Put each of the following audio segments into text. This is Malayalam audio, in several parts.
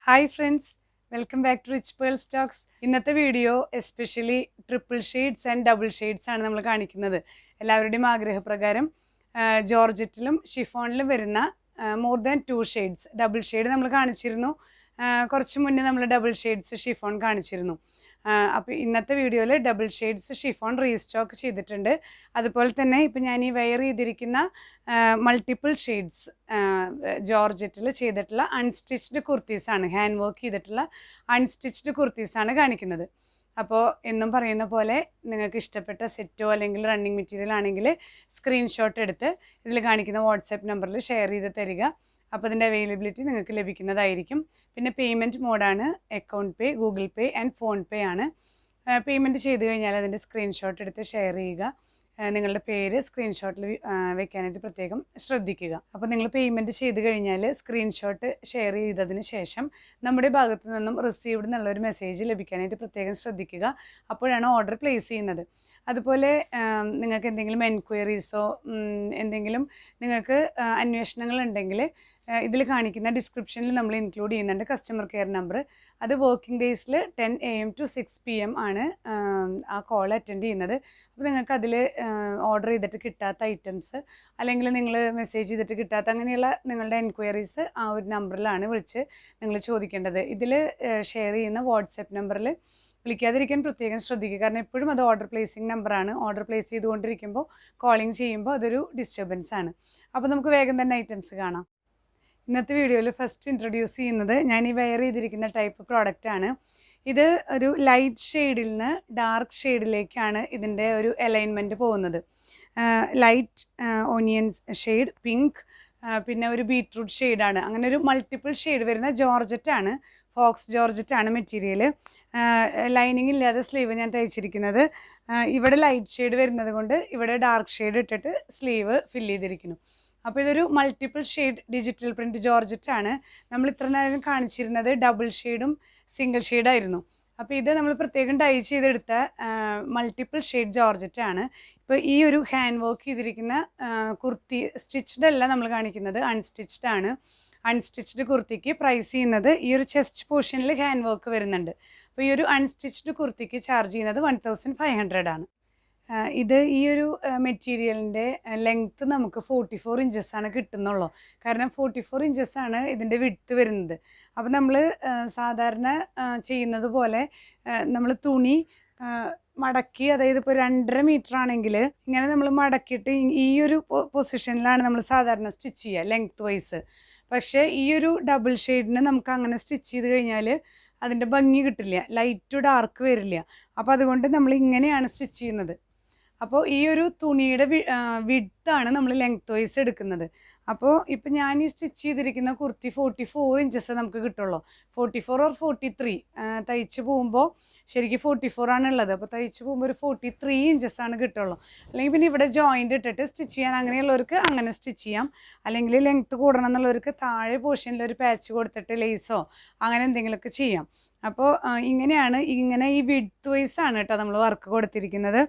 Hi friends, welcome back to Richpearls Talks. ഇന്നത്തെ video especially triple shades and double shades ആണ് നമ്മൾ കാണിക്കുന്നത്. എല്ലാവരുടെയും ആഗ്രഹപ്രകാരം ജോർജറ്റിലും ഷിഫോണിലും വരുന്ന more than 2 shades. Double shade നമ്മൾ കാണിച്ചിരുന്നു, കുറച്ച് മുന്നേ നമ്മൾ ഡബിൾ ഷെയ്ഡ്സ് ഷിഫോൺ കാണിച്ചിരുന്നു. അപ്പോൾ ഇന്നത്തെ വീഡിയോയിൽ ഡബിൾ ഷെയ്ഡ്സ് ഷിഫോൺ റീസ്റ്റോക്ക് ചെയ്തിട്ടുണ്ട്. അതുപോലെ തന്നെ ഇപ്പം ഞാൻ ഈ വെയർ ചെയ്തിരിക്കുന്ന മൾട്ടിപ്പിൾ ഷെയ്ഡ്സ് ജോർജറ്റിൽ ചെയ്തിട്ടുള്ള അൺസ്റ്റിച്ച്ഡ് കുർത്തീസാണ്, ഹാൻഡ് വർക്ക് ചെയ്തിട്ടുള്ള അൺസ്റ്റിച്ച്ഡ് കുർത്തീസാണ് കാണിക്കുന്നത്. അപ്പോൾ എന്നും പറയുന്ന പോലെ നിങ്ങൾക്ക് ഇഷ്ടപ്പെട്ട സെറ്റോ അല്ലെങ്കിൽ റണ്ണിങ് മെറ്റീരിയൽ ആണെങ്കിൽ സ്ക്രീൻഷോട്ട് എടുത്ത് ഇതിൽ കാണിക്കുന്ന വാട്സാപ്പ് നമ്പറിൽ ഷെയർ ചെയ്ത് തരിക. അപ്പോൾ അതിൻ്റെ അവൈലബിലിറ്റി നിങ്ങൾക്ക് ലഭിക്കുന്നതായിരിക്കും. പിന്നെ പേയ്മെൻറ്റ് മോഡാണ് account pay, Google pay and phone pay ആണ്. പേയ്മെൻറ്റ് ചെയ്ത് കഴിഞ്ഞാൽ അതിൻ്റെ സ്ക്രീൻഷോട്ട് എടുത്ത് ഷെയർ ചെയ്യുക. നിങ്ങളുടെ പേര് സ്ക്രീൻഷോട്ടിൽ വെക്കാനായിട്ട് പ്രത്യേകം ശ്രദ്ധിക്കുക. അപ്പോൾ നിങ്ങൾ പേയ്മെൻറ്റ് ചെയ്ത് കഴിഞ്ഞാൽ സ്ക്രീൻഷോട്ട് ഷെയർ ചെയ്തതിന് ശേഷം നമ്മുടെ ഭാഗത്തു നിന്നും റിസീവ്ഡ് എന്നുള്ളൊരു മെസ്സേജ് ലഭിക്കാനായിട്ട് പ്രത്യേകം ശ്രദ്ധിക്കുക. അപ്പോഴാണ് ഓർഡർ പ്ലേസ് ചെയ്യുന്നത്. അതുപോലെ നിങ്ങൾക്ക് എന്തെങ്കിലും എൻക്വയറീസോ എന്തെങ്കിലും നിങ്ങൾക്ക് അന്വേഷണങ്ങളുണ്ടെങ്കിൽ ഇതിൽ കാണിക്കുന്ന ഡിസ്ക്രിപ്ഷനിൽ നമ്മൾ ഇൻക്ലൂഡ് ചെയ്യുന്നുണ്ട് കസ്റ്റമർ കെയർ നമ്പർ. അത് വർക്കിംഗ് ഡേയ്സിൽ 10 AM to 6 PM ആണ് ആ കോൾ അറ്റൻഡ് ചെയ്യുന്നത്. അപ്പോൾ നിങ്ങൾക്ക് അതിൽ ഓർഡർ ചെയ്തിട്ട് കിട്ടാത്ത ഐറ്റംസ് അല്ലെങ്കിൽ നിങ്ങൾ മെസ്സേജ് ചെയ്തിട്ട് കിട്ടാത്ത അങ്ങനെയുള്ള നിങ്ങളുടെ എൻക്വയറീസ് ആ ഒരു നമ്പറിലാണ് വിളിച്ച് നിങ്ങൾ ചോദിക്കേണ്ടത്. ഇതിൽ ഷെയർ ചെയ്യുന്ന വാട്സാപ്പ് നമ്പറിൽ വിളിക്കാതിരിക്കാൻ പ്രത്യേകം ശ്രദ്ധിക്കുക. കാരണം എപ്പോഴും അത് ഓർഡർ പ്ലേസിങ് നമ്പറാണ്. ഓർഡർ പ്ലേസ് ചെയ്തുകൊണ്ടിരിക്കുമ്പോൾ കോളിംഗ് ചെയ്യുമ്പോൾ അതൊരു ഡിസ്റ്റർബൻസ് ആണ്. അപ്പോൾ നമുക്ക് വേഗം തന്നെ ഐറ്റംസ് കാണാം. ഇന്നത്തെ വീഡിയോയിൽ ഫസ്റ്റ് ഇൻട്രൊഡ്യൂസ് ചെയ്യുന്നത് ഞാൻ ഈ വെയർ ചെയ്തിരിക്കുന്ന ടൈപ്പ് പ്രോഡക്റ്റ് ആണ്. ഇത് ഒരു ലൈറ്റ് ഷെയ്ഡിൽ നിന്ന് ഡാർക്ക് ഷെയ്ഡിലേക്കാണ് ഇതിൻ്റെ ഒരു അലൈൻമെൻറ്റ് പോകുന്നത്. ലൈറ്റ് ഓണിയൻസ് ഷെയ്ഡ്, പിങ്ക്, പിന്നെ ഒരു ബീറ്റ്റൂട്ട് ഷെയ്ഡാണ്. അങ്ങനെ ഒരു മൾട്ടിപ്പിൾ ഷെയ്ഡ് വരുന്ന ജോർജറ്റാണ്, ഫോക്സ് ജോർജറ്റാണ് മെറ്റീരിയൽ. ലൈനിങ് ഇല്ലാതെ സ്ലീവ് ഞാൻ തയ്ച്ചിരിക്കുന്നത്. ഇവിടെ ലൈറ്റ് ഷെയ്ഡ് വരുന്നത് കൊണ്ട് ഇവിടെ ഡാർക്ക് ഷെയ്ഡ് ഇട്ടിട്ട് സ്ലീവ് ഫില്ല് ചെയ്തിരിക്കുന്നു. അപ്പോൾ ഇതൊരു മൾട്ടിപ്പിൾ ഷെയ്ഡ് ഡിജിറ്റൽ പ്രിൻറ്റ് ജോർജറ്റാണ്. നമ്മൾ ഇത്ര നേരം കാണിച്ചിരുന്നത് ഡബിൾ ഷെയ്ഡും സിംഗിൾ ഷെയ്ഡായിരുന്നു. അപ്പോൾ ഇത് നമ്മൾ പ്രത്യേകം ഡൈ ചെയ്തെടുത്ത മൾട്ടിപ്പിൾ ഷെയ്ഡ് ജോർജറ്റാണ്. ഇപ്പോൾ ഈ ഒരു ഹാൻഡ് വർക്ക് ചെയ്തിരിക്കുന്ന കുർത്തി സ്റ്റിച്ച്ഡ് അല്ല നമ്മൾ കാണിക്കുന്നത്, അൺസ്റ്റിച്ച്ഡ് ആണ്. അൺസ്റ്റിച്ച്ഡ് കുർത്തിക്ക് പ്രൈസ് ചെയ്യുന്നത് ഈ ഒരു ചെസ്റ്റ് പോർഷനിൽ ഹാൻഡ് വർക്ക് വരുന്നുണ്ട്. അപ്പോൾ ഈ ഒരു അൺസ്റ്റിച്ച്ഡ് കുർത്തിക്ക് ചാർജ് ചെയ്യുന്നത് 1500 ആണ്. ഇത് ഈ ഒരു മെറ്റീരിയലിൻ്റെ ലെങ്ത്ത് നമുക്ക് 44 ഇഞ്ചസ് ആണ് കിട്ടുന്നുള്ളൂ. കാരണം 44 ഇഞ്ചസ് ആണ് ഇതിൻ്റെ വിഡ്ത്ത് വരുന്നത്. അപ്പോൾ നമ്മൾ സാധാരണ ചെയ്യുന്നത് പോലെ നമ്മൾ തുണി മടക്കി, അതായത് ഇപ്പോൾ 2.5 മീറ്റർ ആണെങ്കിൽ ഇങ്ങനെ നമ്മൾ മടക്കിയിട്ട് ഈ ഒരു പൊസിഷനിലാണ് നമ്മൾ സാധാരണ സ്റ്റിച്ച് ചെയ്യുക ലെങ്ത്ത് വൈസ്. പക്ഷേ ഈ ഒരു ഡബിൾ ഷെയ്ഡിന് നമുക്ക് അങ്ങനെ സ്റ്റിച്ച് ചെയ്ത് കഴിഞ്ഞാൽ അതിൻ്റെ ഭംഗി കിട്ടില്ല, ലൈറ്റ് ടു ഡാർക്ക് വരില്ല. അപ്പോൾ അതുകൊണ്ട് നമ്മൾ ഇങ്ങനെയാണ് സ്റ്റിച്ച് ചെയ്യുന്നത്. അപ്പോൾ ഈ ഒരു തുണിയുടെ വിഡ്ത്താണ് നമ്മൾ ലെങ്ത് വൈസ് എടുക്കുന്നത്. അപ്പോൾ ഇപ്പം ഞാൻ ഈ സ്റ്റിച്ച് ചെയ്തിരിക്കുന്ന കുർത്തി 44 ഇഞ്ചസ് നമുക്ക് കിട്ടുള്ളൂ. 44 or 43 തയ്ച്ച് പോകുമ്പോൾ ശരിക്കും 44 ആണുള്ളത്. അപ്പോൾ തയ്ച്ച് പോകുമ്പോൾ ഒരു 43 ഇഞ്ചസ് ആണ് കിട്ടുള്ളൂ. അല്ലെങ്കിൽ പിന്നെ ഇവിടെ ജോയിൻ്റ് ഇട്ടിട്ട് സ്റ്റിച്ച് ചെയ്യാൻ അങ്ങനെയുള്ളവർക്ക് അങ്ങനെ സ്റ്റിച്ച് ചെയ്യാം. അല്ലെങ്കിൽ ലെങ്ത്ത് കൂടണം എന്നുള്ളവർക്ക് താഴെ പോർഷനിൽ ഒരു പാച്ച് കൊടുത്തിട്ട് ലേസോ അങ്ങനെ എന്തെങ്കിലുമൊക്കെ ചെയ്യാം. അപ്പോൾ ഇങ്ങനെ ഈ വിഡ്ത്ത് വൈസ് ആണ് കേട്ടോ നമ്മൾ വർക്ക് കൊടുത്തിരിക്കുന്നത്.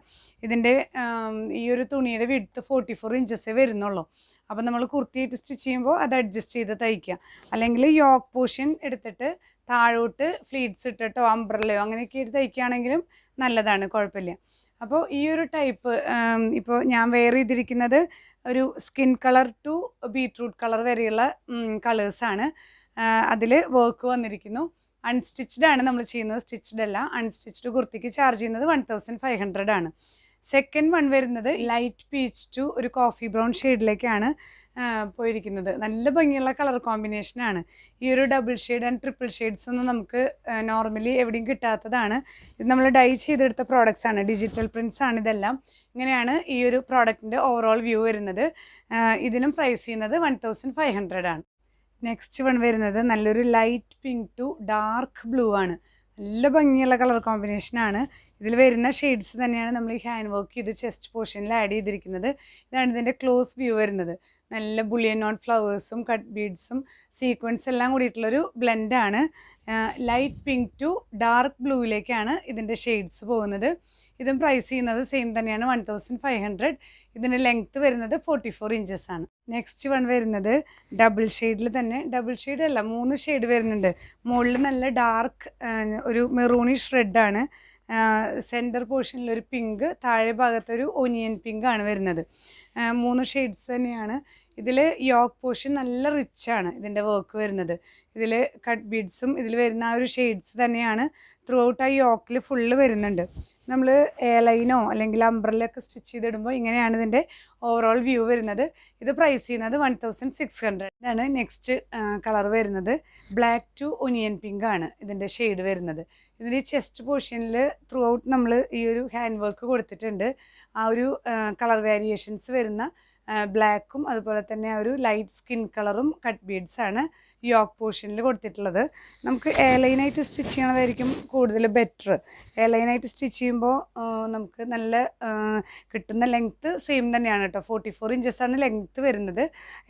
ഇതിൻ്റെ ഈ ഒരു തുണിയുടെ വിഡ്ത്ത് 44 ഇഞ്ചസേ വരുന്നുള്ളൂ. അപ്പോൾ നമ്മൾ കുർത്തിയായിട്ട് സ്റ്റിച്ച് ചെയ്യുമ്പോൾ അത് അഡ്ജസ്റ്റ് ചെയ്ത് തയ്ക്കുക. അല്ലെങ്കിൽ യോക്ക് പോർഷൻ എടുത്തിട്ട് താഴോട്ട് ഫ്ലീറ്റ്സ് ഇട്ടിട്ടോ അംബ്രല്ലയോ അങ്ങനെയൊക്കെ ഇട്ട് തയ്ക്കുകയാണെങ്കിലും നല്ലതാണ്, കുഴപ്പമില്ല. അപ്പോൾ ഈ ഒരു ടൈപ്പ് ഇപ്പോൾ ഞാൻ വെയർ ചെയ്തിരിക്കുന്നത് ഒരു skin colour to beetroot colour വരെയുള്ള കളേഴ്സാണ്. അതിൽ വർക്ക് വന്നിരിക്കുന്നു. അൺസ്റ്റിച്ച്ഡ് ആണ് നമ്മൾ ചെയ്യുന്നത്, സ്റ്റിച്ച്ഡ് അല്ല. അൺസ്റ്റിച്ച്ഡ് കുർത്തിക്ക് ചാർജ് ചെയ്യുന്നത് 1500 ആണ്. സെക്കൻഡ് വൺ വരുന്നത് ലൈറ്റ് പീച്ച് ടു ഒരു കോഫി ബ്രൗൺ ഷെയ്ഡിലേക്കാണ് പോയിരിക്കുന്നത്. നല്ല ഭംഗിയുള്ള കളർ കോമ്പിനേഷനാണ്. ഈ ഒരു double shade and triple shades ഒന്നും നമുക്ക് നോർമലി എവിടെയും കിട്ടാത്തതാണ്. ഇത് നമ്മൾ ഡൈ ചെയ്തെടുത്ത പ്രോഡക്റ്റ്സ് ആണ്, ഡിജിറ്റൽ പ്രിൻറ്റ്സ് ആണ് ഇതെല്ലാം. ഇങ്ങനെയാണ് ഈ ഒരു പ്രോഡക്റ്റിൻ്റെ ഓവറോൾ വ്യൂ വരുന്നത്. ഇതിനും പ്രൈസ് ചെയ്യുന്നത് 1500 ആണ്. നെക്സ്റ്റ് വൺ വരുന്നത് നല്ലൊരു light pink to dark blue ആണ്. നല്ല ഭംഗിയുള്ള കളർ കോമ്പിനേഷനാണ്. ഇതിൽ വരുന്ന ഷെയ്ഡ്സ് തന്നെയാണ് നമ്മൾ ഈ ഹാൻഡ് വർക്ക് ചെയ്ത് ചെസ്റ്റ് പോർഷനിൽ ആഡ് ചെയ്തിരിക്കുന്നത്. ഇതാണ് ഇതിൻ്റെ ക്ലോസ് വ്യൂ വരുന്നത്. നല്ല ബുള്ളിയൻ നോൺ ഫ്ലവേഴ്സും കട്ട് ബീഡ്സും സീക്വൻസ് എല്ലാം കൂടിയിട്ടുള്ളൊരു ബ്ലെൻഡാണ്. ലൈറ്റ് പിങ്ക് ടു ഡാർക്ക് ബ്ലൂയിലേക്കാണ് ഇതിൻ്റെ ഷെയ്ഡ്സ് പോകുന്നത്. ഇതും പ്രൈസ് ചെയ്യുന്നത് സെയിം തന്നെയാണ് 1500. ഇതിൻ്റെ ലെങ്ത്ത് വരുന്നത് 44 ഇഞ്ചസ് ആണ്. നെക്സ്റ്റ് വൺ വരുന്നത് ഡബിൾ ഷെയ്ഡിൽ തന്നെ, ഡബിൾ ഷെയ്ഡ് അല്ല 3 ഷെയ്ഡ് വരുന്നുണ്ട്. മുകളിൽ നല്ല ഡാർക്ക് ഒരു മെറൂണിഷ് റെഡാണ്, സെൻറ്റർ പോർഷനിൽ ഒരു പിങ്ക്, താഴെ ഭാഗത്തൊരു ഒനിയൻ പിങ്ക് ആണ് വരുന്നത്. 3 ഷെയ്ഡ്സ് തന്നെയാണ്. ഇതിൽ യോക്ക് പോർഷൻ നല്ല റിച്ചാണ് ഇതിൻ്റെ വർക്ക് വരുന്നത്. ഇതിൽ കട്ട് ബീഡ്സും ഇതിൽ വരുന്ന ആ ഒരു ഷെയ്ഡ്സ് തന്നെയാണ് ത്രൂ ഔട്ട് ആ യോക്കിൽ ഫുള്ള് വരുന്നുണ്ട്. നമ്മൾ എയർലൈനോ അല്ലെങ്കിൽ അംബ്രല്ലൊക്കെ സ്റ്റിച്ച് ചെയ്തിടുമ്പോൾ ഇങ്ങനെയാണ് ഇതിൻ്റെ ഓവറോൾ വ്യൂ വരുന്നത്. ഇത് പ്രൈസ് ചെയ്യുന്നത് 1600. ഇതാണ് നെക്സ്റ്റ് കളർ വരുന്നത്. ബ്ലാക്ക് ടു ഒനിയൻ പിങ്ക് ആണ് ഇതിൻ്റെ ഷെയ്ഡ് വരുന്നത്. ഇതിൻ്റെ ചെസ്റ്റ് പോർഷനിൽ ത്രൂ ഔട്ട് നമ്മൾ ഈ ഒരു ഹാൻഡ് വർക്ക് കൊടുത്തിട്ടുണ്ട്. ആ ഒരു കളർ വേരിയേഷൻസ് വരുന്ന ബ്ലാക്കും അതുപോലെ തന്നെ ഒരു ലൈറ്റ് സ്കിൻ കളറും കട്ട് ബീഡ്സ് ആണ് യോക്ക് പോർഷനിൽ കൊടുത്തിട്ടുള്ളത്. നമുക്ക് എയർലൈനായിട്ട് സ്റ്റിച്ച് ചെയ്യണതായിരിക്കും കൂടുതൽ ബെറ്റർ. എയർലൈനായിട്ട് സ്റ്റിച്ച് ചെയ്യുമ്പോൾ നമുക്ക് നല്ല കിട്ടുന്ന ലെങ്ത്ത് സെയിം തന്നെയാണ് കേട്ടോ. 44 ഇഞ്ചസ് ആണ് ലെങ്ത്ത് വരുന്നത്.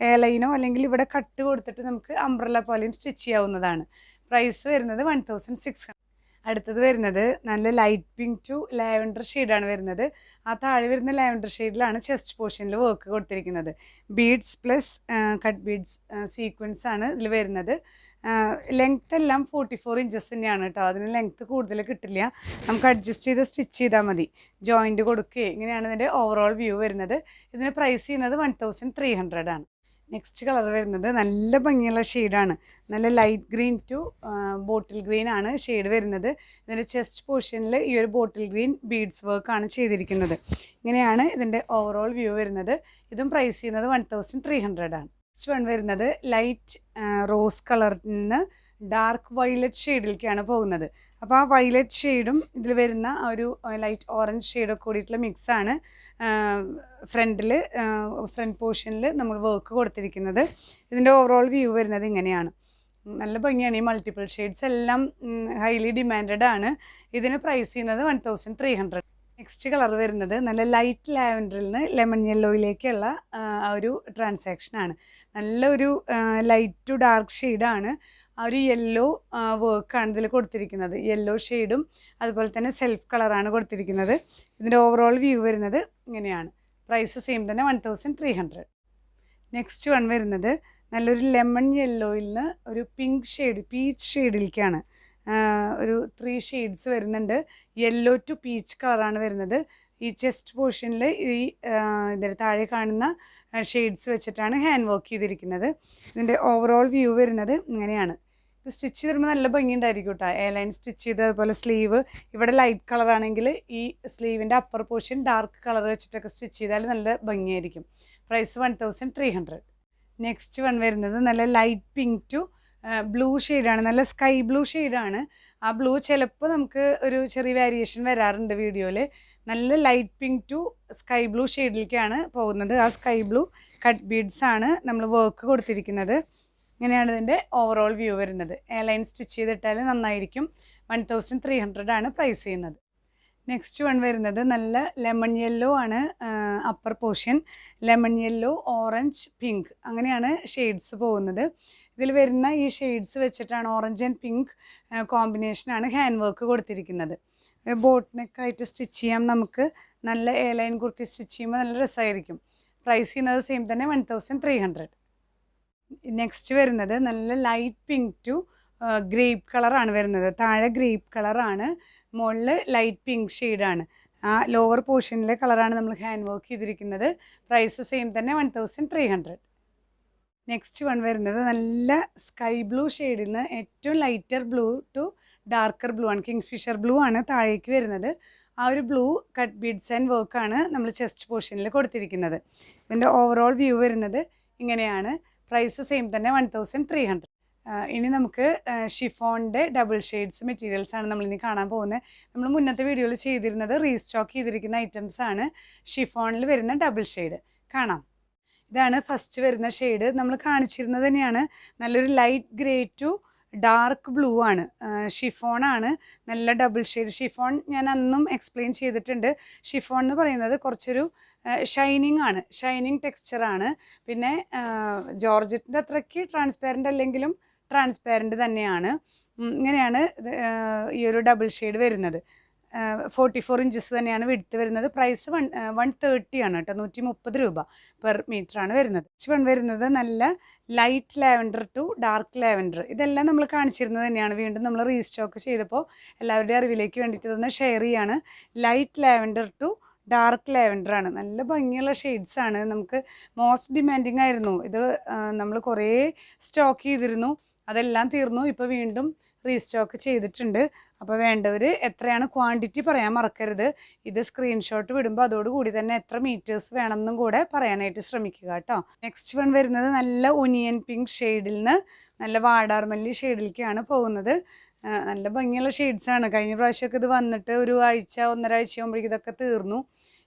എയർലൈനോ അല്ലെങ്കിൽ ഇവിടെ കട്ട് കൊടുത്തിട്ട് നമുക്ക് അംബ്രല്ല പോലെയും സ്റ്റിച്ച് ചെയ്യാവുന്നതാണ്. പ്രൈസ് വരുന്നത് 1600. അടുത്തത് വരുന്നത് നല്ല ലൈറ്റ് പിങ്ക് ടു ലാവൻഡർ ഷെയ്ഡാണ് വരുന്നത്. ആ താഴെ വരുന്ന ലാവൻഡർ ഷെയ്ഡിലാണ് ചെസ്റ്റ് പോർഷനിൽ വർക്ക് കൊടുത്തിരിക്കുന്നത്. Beads plus cut beads sequence ആണ് ഇതിൽ വരുന്നത്. ലെങ്ത്ത് എല്ലാം 44 ഇഞ്ചസ് തന്നെയാണ് കേട്ടോ. അതിന് ലെങ്ത്ത് കൂടുതൽ കിട്ടില്ല. നമുക്ക് അഡ്ജസ്റ്റ് ചെയ്ത് സ്റ്റിച്ച് ചെയ്താൽ മതി. ജോയിൻറ്റ് കൊടുക്കുകയും ഇങ്ങനെയാണ് ഇതിൻ്റെ ഓവറോൾ വ്യൂ വരുന്നത്. ഇതിന് പ്രൈസ് ചെയ്യുന്നത് 1300 ആണ്. നെക്സ്റ്റ് കളർ വരുന്നത് നല്ല ഭംഗിയുള്ള ഷെയ്ഡാണ്. നല്ല light green to bottle green ആണ് ഷെയ്ഡ് വരുന്നത്. ഇതിൻ്റെ ചെസ്റ്റ് പോർഷനിൽ ഈ ഒരു ബോട്ടിൽ ഗ്രീൻ ബീഡ്സ് വർക്കാണ് ചെയ്തിരിക്കുന്നത്. ഇങ്ങനെയാണ് ഇതിൻ്റെ ഓവറോൾ വ്യൂ വരുന്നത്. ഇതും പ്രൈസ് ചെയ്യുന്നത് 1300 ആണ്. നെക്സ്റ്റ് വൺ വരുന്നത് ലൈറ്റ് റോസ് കളറിൽ നിന്ന് ഡാർക്ക് വയലറ്റ് ഷെയ്ഡിലേക്കാണ് പോകുന്നത്. അപ്പോൾ ആ വയലറ്റ് ഷെയ്ഡും ഇതിൽ വരുന്ന ഒരു ലൈറ്റ് ഓറഞ്ച് ഷെയ്ഡൊക്കെ കൂടിയിട്ടുള്ള മിക്സാണ് ഫ്രണ്ട് പോർഷനിൽ നമ്മൾ വർക്ക് കൊടുത്തിരിക്കുന്നത്. ഇതിൻ്റെ ഓവറോൾ വ്യൂ വരുന്നത് ഇങ്ങനെയാണ്. നല്ല ഭംഗിയാണ്. ഈ മൾട്ടിപ്പിൾ ഷെയ്ഡ്സ് എല്ലാം ഹൈലി ഡിമാൻഡഡ് ആണ്. ഇതിന് പ്രൈസ് ചെയ്യുന്നത് 1300. നെക്സ്റ്റ് കളർ വരുന്നത് നല്ല ലൈറ്റ് ലാവൻഡറിൽ നിന്ന് ലെമൺ യെല്ലോയിലേക്കുള്ള ആ ഒരു ട്രാൻസാക്ഷനാണ്. നല്ലൊരു ലൈറ്റ് ടു ഡാർക്ക് ഷെയ്ഡാണ്. ആ ഒരു യെല്ലോ വർക്കാണ് ഇതിൽ കൊടുത്തിരിക്കുന്നത്. യെല്ലോ ഷെയ്ഡും അതുപോലെ തന്നെ സെൽഫ് കളറാണ് കൊടുത്തിരിക്കുന്നത്. ഇതിൻ്റെ ഓവറോൾ വ്യൂ വരുന്നത് ഇങ്ങനെയാണ്. പ്രൈസ് സെയിം തന്നെ 1300. നെക്സ്റ്റ് വൺ വരുന്നത് നല്ലൊരു ലെമൺ യെല്ലോയിൽ നിന്ന് ഒരു പിങ്ക് ഷെയ്ഡ് പീച്ച് ഷെയ്ഡിലേക്കാണ്. ഒരു 3 ഷെയ്ഡ്സ് വരുന്നുണ്ട്. യെല്ലോ ടു പീച്ച് കളറാണ് വരുന്നത്. ഈ ചെസ്റ്റ് പോർഷനിൽ ഈ ഇതിൻ്റെ താഴെ കാണുന്ന ഷെയ്ഡ്സ് വെച്ചിട്ടാണ് ഹാൻഡ് വർക്ക് ചെയ്തിരിക്കുന്നത്. ഇതിൻ്റെ ഓവറോൾ വ്യൂ വരുന്നത് ഇങ്ങനെയാണ്. ഇത് സ്റ്റിച്ച് ചെയ്തിടുമ്പോൾ നല്ല ഭംഗിയുണ്ടായിരിക്കും കേട്ടോ. എയർലൈൻ സ്റ്റിച്ച് ചെയ്ത് അതുപോലെ സ്ലീവ് ഇവിടെ ലൈറ്റ് കളറാണെങ്കിൽ ഈ സ്ലീവിൻ്റെ അപ്പർ പോർഷൻ ഡാർക്ക് കളർ വെച്ചിട്ടൊക്കെ സ്റ്റിച്ച് ചെയ്താൽ നല്ല ഭംഗിയായിരിക്കും. പ്രൈസ് 1300. നെക്സ്റ്റ് വൺ വരുന്നത് നല്ല ലൈറ്റ് പിങ്ക് ടു ബ്ലൂ ഷെയ്ഡാണ്. നല്ല സ്കൈ ബ്ലൂ ഷെയ്ഡാണ്. ആ ബ്ലൂ ചിലപ്പോൾ നമുക്ക് ഒരു ചെറിയ വേരിയേഷൻ വരാറുണ്ട് വീഡിയോയിൽ. നല്ല light pink to sky blue ഷെയ്ഡിലേക്കാണ് പോകുന്നത്. ആ സ്കൈ ബ്ലൂ കട്ട് ബീഡ്സ് ആണ് നമ്മൾ വർക്ക് കൊടുത്തിരിക്കുന്നത്. ഇങ്ങനെയാണ് ഇതിൻ്റെ ഓവറോൾ വ്യൂ വരുന്നത്. എയർലൈൻ സ്റ്റിച്ച് ചെയ്തിട്ടാൽ നന്നായിരിക്കും. 1300 ആണ് പ്രൈസ് ചെയ്യുന്നത്. നെക്സ്റ്റ് വൺ വരുന്നത് നല്ല ലെമൺ യെല്ലോ ആണ് upper portion. Lemon yellow, orange, pink അങ്ങനെയാണ് ഷെയ്ഡ്സ് പോകുന്നത്. ഇതിൽ വരുന്ന ഈ ഷെയ്ഡ്സ് വെച്ചിട്ടാണ് ഓറഞ്ച് ആൻഡ് പിങ്ക് കോമ്പിനേഷനാണ് ഹാൻഡ് വർക്ക് കൊടുത്തിരിക്കുന്നത്. ബോട്ട് നെക്കായിട്ട് സ്റ്റിച്ച് ചെയ്യാം നമുക്ക്. നല്ല എയർലൈൻ കുർത്തി സ്റ്റിച്ച് ചെയ്യുമ്പോൾ നല്ല രസമായിരിക്കും. പ്രൈസ് ചെയ്യുന്നത് സെയിം തന്നെ 1300. നെക്സ്റ്റ് വരുന്നത് നല്ല ലൈറ്റ് പിങ്ക് ടു ഗ്രേപ്പ് കളറാണ് വരുന്നത്. താഴെ ഗ്രേപ്പ് കളറാണ്, മുകളിൽ ലൈറ്റ് പിങ്ക് ഷെയ്ഡാണ്. ആ ലോവർ പോർഷനിലെ കളറാണ് നമ്മൾ ഹാൻഡ് വർക്ക് ചെയ്തിരിക്കുന്നത്. പ്രൈസ് സെയിം തന്നെ 1300. നെക്സ്റ്റ് വൺ വരുന്നത് നല്ല സ്കൈ ബ്ലൂ ഷെയ്ഡിൽ നിന്ന് ഏറ്റവും lighter blue to darker blue ആണ്. കിങ്ഫിഷർ ബ്ലൂ ആണ് താഴേക്ക് വരുന്നത്. ആ ഒരു ബ്ലൂ കട്ട് ബീഡ്സ് ആൻഡ് വർക്കാണ് നമ്മൾ ചെസ്റ്റ് പോർഷനിൽ കൊടുത്തിരിക്കുന്നത്. ഇതിൻ്റെ ഓവറോൾ വ്യൂ വരുന്നത് ഇങ്ങനെയാണ്. പ്രൈസ് സെയിം തന്നെ 1300. ഇനി നമുക്ക് ഷിഫോണിൻ്റെ ഡബിൾ ഷെയ്ഡ്സ് മെറ്റീരിയൽസാണ് നമ്മളിനി കാണാൻ പോകുന്നത്. നമ്മൾ മുന്നത്തെ വീഡിയോയിൽ ചെയ്തിരുന്നത് റീസ്റ്റോക്ക് ചെയ്തിരിക്കുന്ന ഐറ്റംസ് ആണ്. ഷിഫോണിൽ വരുന്ന ഡബിൾ ഷെയ്ഡ് കാണാം. ഇതാണ് ഫസ്റ്റ് വരുന്ന ഷെയ്ഡ്. നമ്മൾ കാണിച്ചിരുന്നത് തന്നെയാണ്. നല്ലൊരു light grey to dark blue ആണ്. ഷിഫോണാണ്. നല്ല ഡബിൾ ഷെയ്ഡ് ഷിഫോൺ ഞാൻ അന്നും എക്സ്പ്ലെയിൻ ചെയ്തിട്ടുണ്ട്. ഷിഫോൺ എന്ന് പറയുന്നത് കുറച്ചൊരു ഷൈനിങ് ആണ്, ഷൈനിങ് ടെക്സ്ചറാണ്. പിന്നെ ജോർജറ്റിൻ്റെ അത്രയ്ക്ക് ട്രാൻസ്പാരൻ്റ് അല്ലെങ്കിലും ട്രാൻസ്പാരൻ്റ് തന്നെയാണ്. ഇങ്ങനെയാണ് ഈ ഒരു ഡബിൾ ഷെയ്ഡ് വരുന്നത്. 44 ഇഞ്ചസ് തന്നെയാണ് വിഡ്ത്ത് വരുന്നത്. പ്രൈസ് 130 ആണ് കേട്ടോ, 130 രൂപ പെർ മീറ്റർ ആണ് വരുന്നത്. നെക്സ്റ്റ് വൺ വരുന്നത് നല്ല light lavender to dark lavender. ഇതെല്ലാം നമ്മൾ കാണിച്ചിരുന്നത് തന്നെയാണ്, വീണ്ടും നമ്മൾ റീസ്റ്റോക്ക് ചെയ്തപ്പോൾ എല്ലാവരുടെയും അറിവിലേക്ക് വേണ്ടിയിട്ട് തന്നെ ഷെയർ ചെയ്യാണ്. Light lavender to dark lavender ആണ്. നല്ല ഭംഗിയുള്ള ഷെയ്ഡ്സ് ആണ്. നമുക്ക് മോസ്റ്റ് ഡിമാൻഡിങ് ആയിരുന്നു ഇത്. നമ്മൾ കുറേ സ്റ്റോക്ക് ചെയ്തിരുന്നു, അതെല്ലാം തീർന്നു. ഇപ്പോൾ വീണ്ടും റീസ്റ്റോക്ക് ചെയ്തിട്ടുണ്ട്. അപ്പോൾ വേണ്ടവർ എത്രയാണ് ക്വാണ്ടിറ്റി പറയാൻ മറക്കരുത്. ഇത് സ്ക്രീൻഷോട്ട് വിടുമ്പോൾ അതോടുകൂടി തന്നെ എത്ര മീറ്റേഴ്സ് വേണമെന്നും കൂടെ പറയാനായിട്ട് ശ്രമിക്കുക കേട്ടോ. നെക്സ്റ്റ് വൺ വരുന്നത് നല്ല ഒനിയൻ പിങ്ക് ഷെയ്ഡിൽ നിന്ന് നല്ല വാടാർമല്ലി ഷെയ്ഡിലേക്കാണ് പോകുന്നത്. നല്ല ഭംഗിയുള്ള ഷെയ്ഡ്സാണ്. കഴിഞ്ഞ പ്രാവശ്യമൊക്കെ ഇത് വന്നിട്ട് ഒരു ആഴ്ച 1.5 ആഴ്ച ആകുമ്പോഴേക്കും ഇതൊക്കെ തീർന്നു.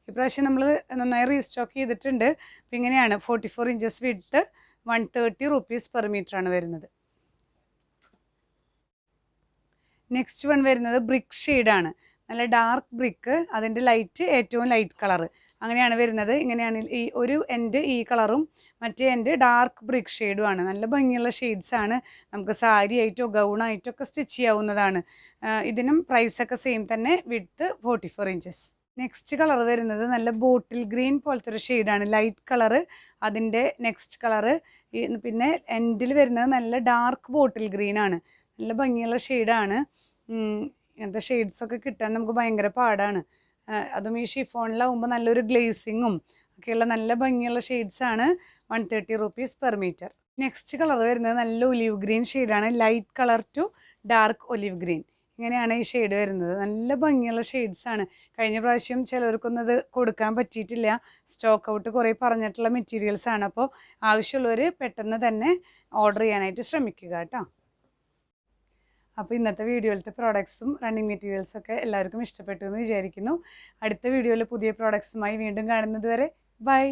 ഇപ്രാവശ്യം നമ്മൾ നന്നായി റീസ്റ്റോക്ക് ചെയ്തിട്ടുണ്ട്. അപ്പോൾ ഇങ്ങനെയാണ് 44 inches width, 130 rupees per metre ആണ് വരുന്നത്. നെക്സ്റ്റ് വൺ വരുന്നത് ബ്രിക്ക് ഷെയ്ഡാണ്. നല്ല ഡാർക്ക് ബ്രിക്ക്, അതിൻ്റെ ലൈറ്റ് ഏറ്റവും ലൈറ്റ് കളറ്, അങ്ങനെയാണ് വരുന്നത്. ഇങ്ങനെയാണ് ഈ ഒരു എൻഡ് ഈ കളറും മറ്റേ എൻഡ് ഡാർക്ക് ബ്രിക്ക് ഷെയ്ഡുമാണ്. നല്ല ഭംഗിയുള്ള ഷെയ്ഡ്സാണ്. നമുക്ക് സാരി ആയിട്ടോ ഗൗണായിട്ടോ ഒക്കെ സ്റ്റിച്ച് ചെയ്യാവുന്നതാണ്. ഇതിനും പ്രൈസൊക്കെ സെയിം തന്നെ, വിഡ്ത്ത് 44 ഇഞ്ചസ്. നെക്സ്റ്റ് കളർ വരുന്നത് നല്ല ബോട്ടിൽ ഗ്രീൻ പോലത്തെ ഒരു ഷെയ്ഡാണ്, ലൈറ്റ് കളറ്. അതിൻ്റെ നെക്സ്റ്റ് കളറ് പിന്നെ എൻഡിൽ വരുന്നത് നല്ല ഡാർക്ക് ബോട്ടിൽ ഗ്രീൻ ആണ്. നല്ല ഭംഗിയുള്ള ഷെയ്ഡാണ്. ഇങ്ങനത്തെ ഷെയ്ഡ്സൊക്കെ കിട്ടാൻ നമുക്ക് ഭയങ്കര പാടാണ്. അതും ഈ ഷിഫോണിലാവുമ്പോൾ നല്ലൊരു ഗ്ലേസിങ്ങും ഒക്കെയുള്ള നല്ല ഭംഗിയുള്ള ഷെയ്ഡ്സാണ്. 130 rupees per metre. Next colour വരുന്നത് നല്ല ഒലിവ് ഗ്രീൻ ഷെയ്ഡാണ്, light colour to dark olive green. ഇങ്ങനെയാണ് ഈ ഷെയ്ഡ് വരുന്നത്. നല്ല ഭംഗിയുള്ള ഷെയ്ഡ്സാണ്. കഴിഞ്ഞ പ്രാവശ്യം ചിലവർക്കൊന്നും ഇത് കൊടുക്കാൻ പറ്റിയിട്ടില്ല, സ്റ്റോക്ക് ഔട്ട് കുറേ പറഞ്ഞിട്ടുള്ള മെറ്റീരിയൽസാണ്. അപ്പോൾ ആവശ്യമുള്ളവർ പെട്ടെന്ന് തന്നെ ഓർഡർ ചെയ്യാനായിട്ട് ശ്രമിക്കുക കേട്ടോ. അപ്പോൾ ഇന്നത്തെ വീഡിയോയിലത്തെ പ്രോഡക്ട്സും റണ്ണിങ് മെറ്റീരിയൽസൊക്കെ എല്ലാവർക്കും ഇഷ്ടപ്പെട്ടു എന്ന് വിചാരിക്കുന്നു. അടുത്ത വീഡിയോയിൽ പുതിയ പ്രോഡക്ട്സുമായി വീണ്ടും കാണുന്നത് വരെ ബൈ.